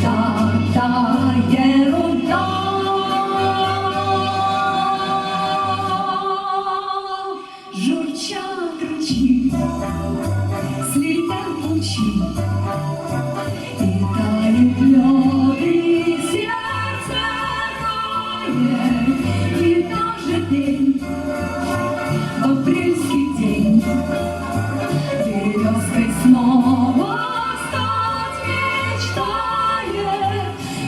та ерунда. Журчат ручьи, слетят лучи, и тает лед, и сердце тает, и даже день, в апрельский день, березкой снова стать мечтает,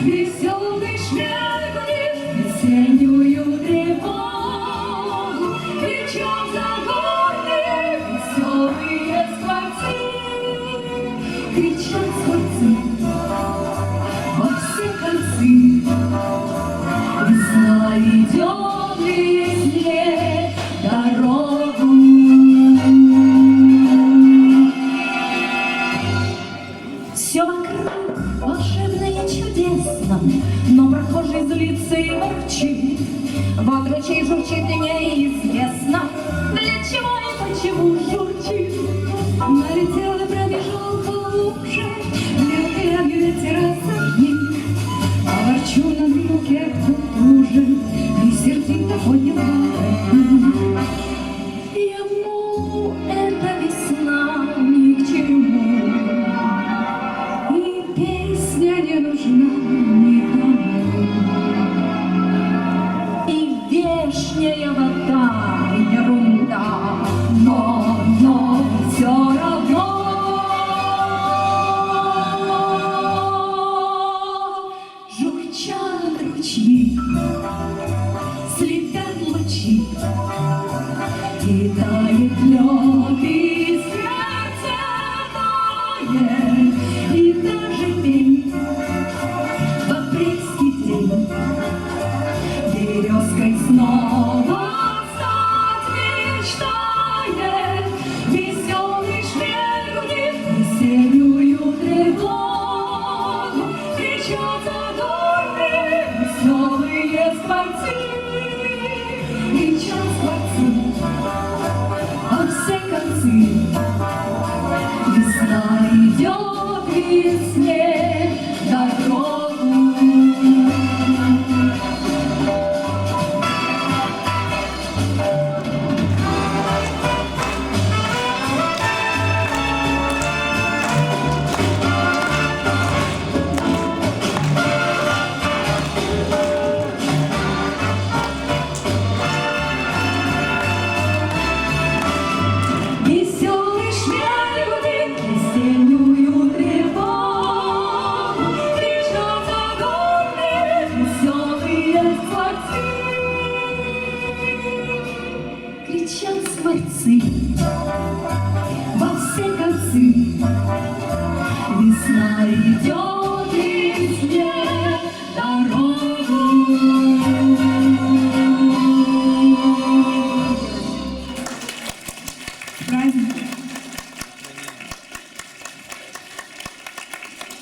веселый шмель весеннюю тревогу, кричат за горы веселые скворцы, кричат скворцы во все концы. Весна идет весне дорогу. Все вокруг волшебно и чудесно, но прохожий злится и ворчит. Вот ручей журчит, и неизвестно, для чего и почему журчит. Налетел и пробежал по луже, мелкий ветер рассадник, а ворчу на букет уже, и сердито поднял воротник. Ему эта весна ни к чему, и песня не нужна никому, и вешняя вода ерунда, но все равно журчат ручьи, слетят лучи, и тает лед, и сердце тает, и даже день, в апрельский день, березкой снова стать мечтает, веселый шмель гудит весеннюю тревогу, кричат задорные веселые скворцы, кричат скворцы во все концы. Весна идет весне дорогу. Веселый шмель гудит весеннюю тревогу, кричат задорные веселые скворцы, кричат скворцы во все концы. Весна идет.